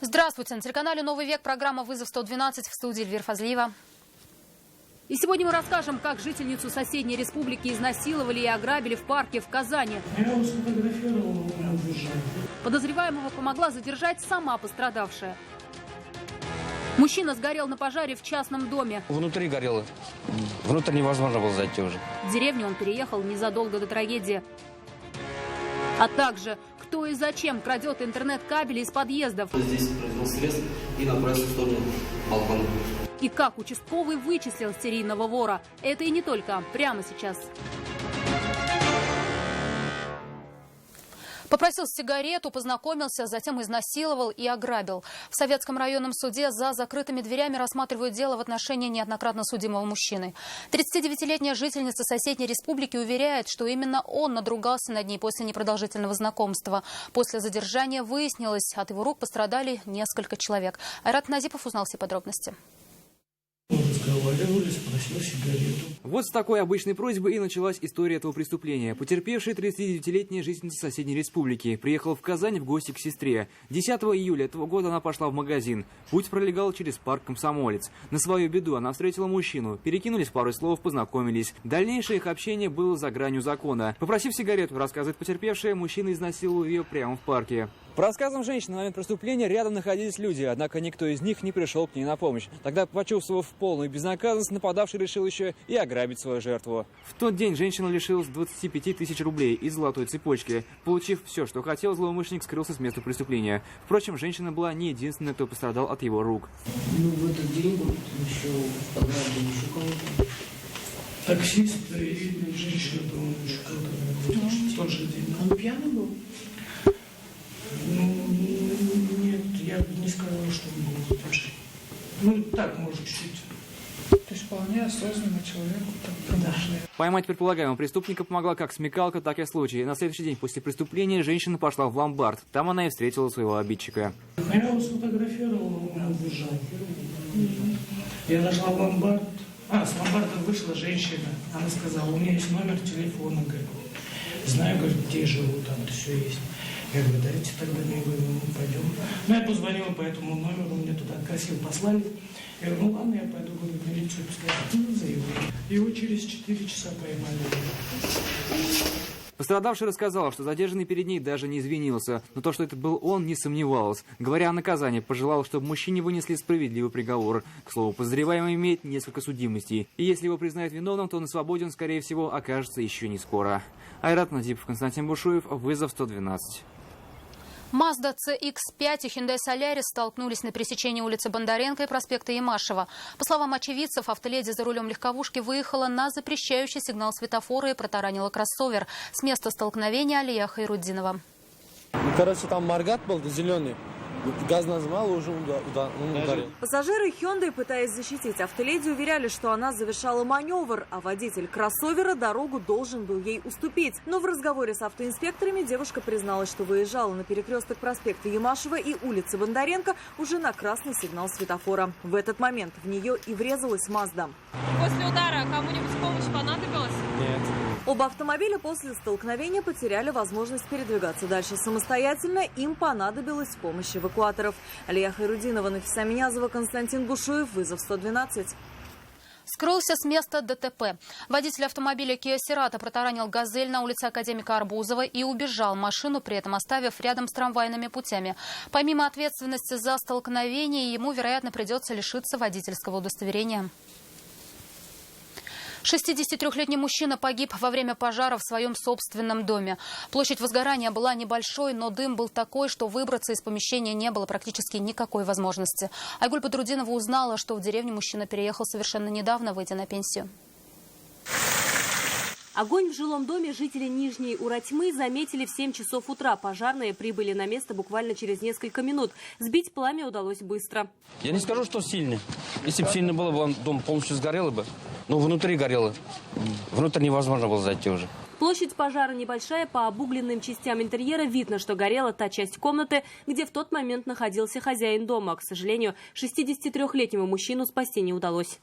Здравствуйте. На телеканале «Новый век» программа «Вызов 112», в студии Эльвира Фазлиева. И сегодня мы расскажем, как жительницу соседней республики изнасиловали и ограбили в парке в Казани. Я его сфотографировал, он убежал. Подозреваемого помогла задержать сама пострадавшая. Мужчина сгорел на пожаре в частном доме. Внутри горело. Внутрь невозможно было зайти уже. В деревню он переехал незадолго до трагедии. А также, кто и зачем крадет интернет-кабели из подъездов. Здесь произвел срез и направился в сторону балкона. И как участковый вычислил серийного вора. Это и не только. Прямо сейчас. Попросил сигарету, познакомился, затем изнасиловал и ограбил. В Советском районном суде за закрытыми дверями рассматривают дело в отношении неоднократно судимого мужчины. 39-летняя жительница соседней республики уверяет, что именно он надругался над ней после непродолжительного знакомства. После задержания выяснилось, от его рук пострадали несколько человек. Айрат Назипов узнал все подробности. Разговаривали, спросил сигарету. Вот с такой обычной просьбой и началась история этого преступления. Потерпевшая 39-летняя жительница соседней республики приехала в Казань в гости к сестре. 10 июля этого года она пошла в магазин. Путь пролегал через парк Комсомолец. На свою беду она встретила мужчину. Перекинулись парой слов, познакомились. Дальнейшее их общение было за гранью закона. Попросив сигарету, рассказывает потерпевшая, мужчина изнасиловал ее прямо в парке. По рассказам женщины, на момент преступления рядом находились люди, однако никто из них не пришел к ней на помощь. Тогда, почувствовав полную безнаказанность, нападавший решил еще и ограбить свою жертву. В тот день женщина лишилась 25 тысяч рублей и золотой цепочки. Получив все, что хотел, злоумышленник скрылся с места преступления. Впрочем, женщина была не единственной, кто пострадал от его рук. В этот день вот еще ограбил еще кого-то. Таксист и женщина, по-моему, еще кого-то. В тот же день. Он пьяный был? Нет, я бы не сказала, что он был запрещен. Так, может, чуть-чуть. То есть вполне осознанный человек. Да. Поймать предполагаемого преступника помогла как смекалка, так и случай. На следующий день после преступления женщина пошла в ломбард. Там она и встретила своего обидчика. Я его сфотографировал, он убежал. Я нашла ломбард. С ломбарда вышла женщина. Она сказала, у меня есть номер телефона, говорит. Знаю, говорит, где я живу, там все есть. Я говорю, дайте тогда мне, пойдем. Я позвонила по этому номеру, мне туда красиво послали. Я говорю, ладно, я пойду, говорю, в милицию, пускай заявлю. Его через 4 часа поймали. Пострадавшая рассказала, что задержанный перед ней даже не извинился, но то, что это был он, не сомневалась. Говоря о наказании, пожелала, чтобы мужчине вынесли справедливый приговор. К слову, подозреваемый имеет несколько судимостей. И если его признают виновным, то на свободе он, скорее всего, окажется еще не скоро. Айрат Назипов, Константин Бушуев, «Вызов 112». Mazda CX-5 и Hyundai Solaris столкнулись на пересечении улицы Бондаренко и проспекта Ямашева. По словам очевидцев, автоледи за рулем легковушки выехала на запрещающий сигнал светофора и протаранила кроссовер. С места столкновения Алия Хайруддинова. Там Маргат был зеленый. Газ нажимал, уже ударил. Пассажиры Hyundai, пытаясь защитить автоледи, уверяли, что она совершала маневр, а водитель кроссовера дорогу должен был ей уступить. Но в разговоре с автоинспекторами девушка призналась, что выезжала на перекресток проспекта Ямашева и улицы Бондаренко уже на красный сигнал светофора. В этот момент в нее и врезалась Mazda. После удара кому-нибудь помощь понадобилась? Нет. Оба автомобиля после столкновения потеряли возможность передвигаться дальше самостоятельно. Им понадобилась помощь эвакуаторов. Алия Хайруддинова, Нафиса Минязова, Константин Бушуев, «Вызов 112». Скрылся с места ДТП. Водитель автомобиля Kia Cerato протаранил «Газель» на улице Академика Арбузова и убежал, машину при этом оставив рядом с трамвайными путями. Помимо ответственности за столкновение, ему, вероятно, придется лишиться водительского удостоверения. 63-летний мужчина погиб во время пожара в своем собственном доме. Площадь возгорания была небольшой, но дым был такой, что выбраться из помещения не было практически никакой возможности. Айгуль Бадрудинова узнала, что в деревню мужчина переехал совершенно недавно, выйдя на пенсию. Огонь в жилом доме жители Нижней Уратьмы заметили в 7 часов утра. Пожарные прибыли на место буквально через несколько минут. Сбить пламя удалось быстро. Я не скажу, что сильный. Если бы сильно было, бы дом полностью сгорел бы. Но внутри горело. Внутрь невозможно было зайти уже. Площадь пожара небольшая, по обугленным частям интерьера видно, что горела та часть комнаты, где в тот момент находился хозяин дома. К сожалению, 63-летнему мужчину спасти не удалось.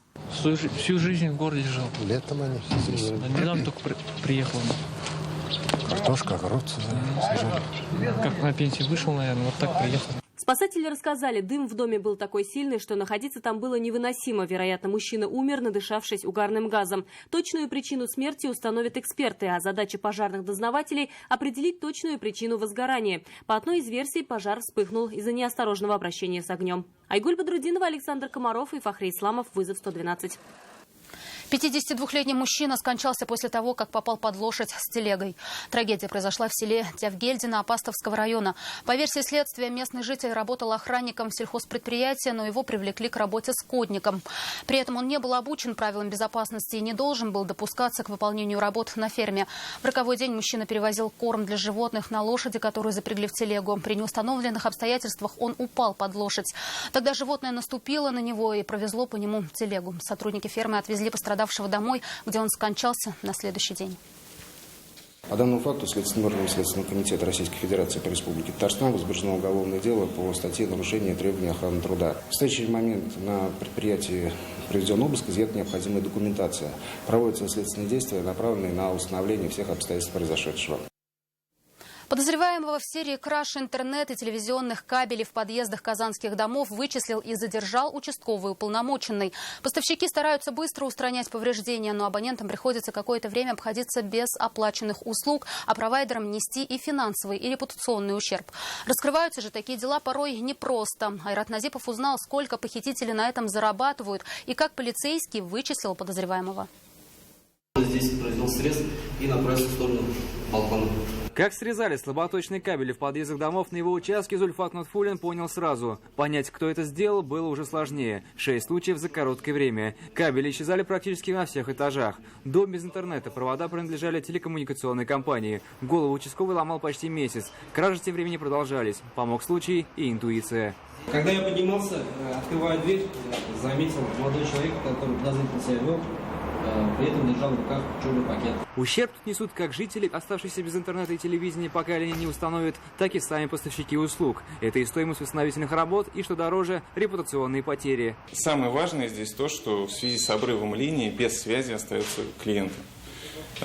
Всю жизнь в городе жил. Летом они. Недавно только приехал. Картошка, огород сажали. Как на пенсии вышел, наверное, вот так приехал. Спасатели рассказали, дым в доме был такой сильный, что находиться там было невыносимо. Вероятно, мужчина умер, надышавшись угарным газом. Точную причину смерти установят эксперты, а задача пожарных дознавателей – определить точную причину возгорания. По одной из версий, пожар вспыхнул из-за неосторожного обращения с огнем. Айгуль Бадрудинова, Александр Комаров и Фахри Исламов. Вызов 112. 52-летний мужчина скончался после того, как попал под лошадь с телегой. Трагедия произошла в селе Тявгельдино Апастовского района. По версии следствия, местный житель работал охранником сельхозпредприятия, но его привлекли к работе скотником. При этом он не был обучен правилам безопасности и не должен был допускаться к выполнению работ на ферме. В роковой день мужчина перевозил корм для животных на лошади, которую запрягли в телегу. При неустановленных обстоятельствах он упал под лошадь. Тогда животное наступило на него и провезло по нему телегу. Сотрудники фермы отвезли пострадавшего домой, где он скончался на следующий день. По данному факту Следственным органом Следственного комитета Российской Федерации по Республике Татарстан возбуждено уголовное дело по статье «Нарушение требований охраны труда». В настоящий момент на предприятии проведен обыск, изъята необходимая документация. Проводятся следственные действия, направленные на установление всех обстоятельств произошедшего. Подозреваемого в серии краж интернет и телевизионных кабелей в подъездах казанских домов вычислил и задержал участковый уполномоченный. Поставщики стараются быстро устранять повреждения, но абонентам приходится какое-то время обходиться без оплаченных услуг, а провайдерам нести и финансовый, и репутационный ущерб. Раскрываются же такие дела порой непросто. Айрат Назипов узнал, сколько похитители на этом зарабатывают и как полицейский вычислил подозреваемого. Здесь произвел срез и направился в сторону балкона. Как срезали слаботочные кабели в подъездах домов на его участке, Зульфат Нутфулин понял сразу. Понять, кто это сделал, было уже сложнее. 6 случаев за короткое время. Кабели исчезали практически на всех этажах. Дом без интернета, провода принадлежали телекоммуникационной компании. Голову участковый ломал почти месяц. Кражи тем временем продолжались. Помог случай и интуиция. Когда я поднимался, открывая дверь, заметил молодой человек, который подозрительно себя вел. При этом держал в руках черный пакет. Ущерб тут несут как жители, оставшиеся без интернета и телевидения, пока линии не установят, так и сами поставщики услуг. Это и стоимость восстановительных работ, и, что дороже, репутационные потери. Самое важное здесь то, что в связи с обрывом линии без связи остаются клиенты.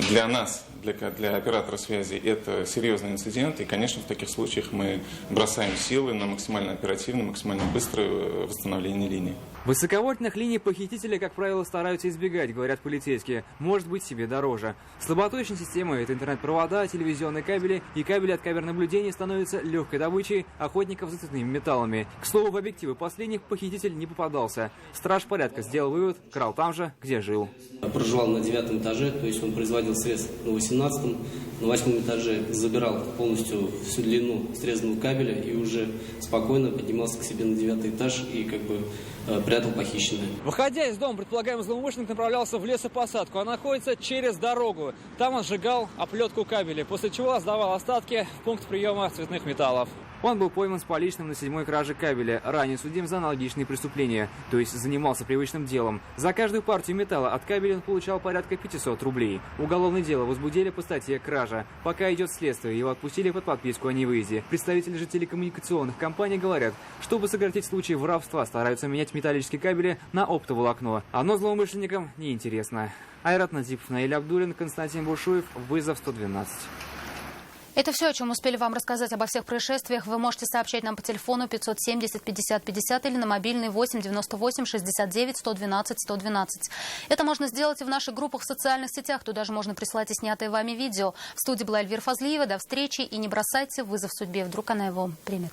Для нас, для оператора связи, это серьезный инцидент, и, конечно, в таких случаях мы бросаем силы на максимально оперативное, максимально быстрое восстановление линии. Высоковольтных линий похитители, как правило, стараются избегать, говорят полицейские. Может быть себе дороже. Слаботочные системы – это интернет-провода, телевизионные кабели и кабели от камер наблюдения становятся легкой добычей охотников за цветными металлами. К слову, в объективы последних похититель не попадался. Страж порядка сделал вывод – крал там же, где жил. Проживал на 9 этаже, то есть он производил срез на 18-м, на 8 этаже забирал полностью всю длину срезанного кабеля и уже спокойно поднимался к себе на 9 этаж и прятал похищенное. Выходя из дома, предполагаемый злоумышленник направлялся в лесопосадку. Она находится через дорогу. Там он сжигал оплетку кабеля, после чего сдавал остатки в пункт приема цветных металлов. Он был пойман с поличным на 7-й краже кабеля. Ранее судим за аналогичные преступления, то есть занимался привычным делом. За каждую партию металла от кабеля он получал порядка 500 рублей. Уголовное дело возбудили по статье «Кража». Пока идет следствие, его отпустили под подписку о невыезде. Представители же телекоммуникационных компаний говорят, чтобы сократить случаи воровства, стараются менять металлические кабели на оптоволокно. Оно злоумышленникам неинтересно. Айрат Назипов, Наиль Абдуллин, Константин Бушуев. Вызов 112. Это все, о чем успели вам рассказать. Обо всех происшествиях вы можете сообщать нам по телефону 570 50 50 или на мобильный 8 98 69 112 112. Это можно сделать и в наших группах в социальных сетях. Туда же можно присылать и снятые вами видео. В студии была Эльвира Фазлиева. До встречи и не бросайте вызов судьбе. Вдруг она его примет.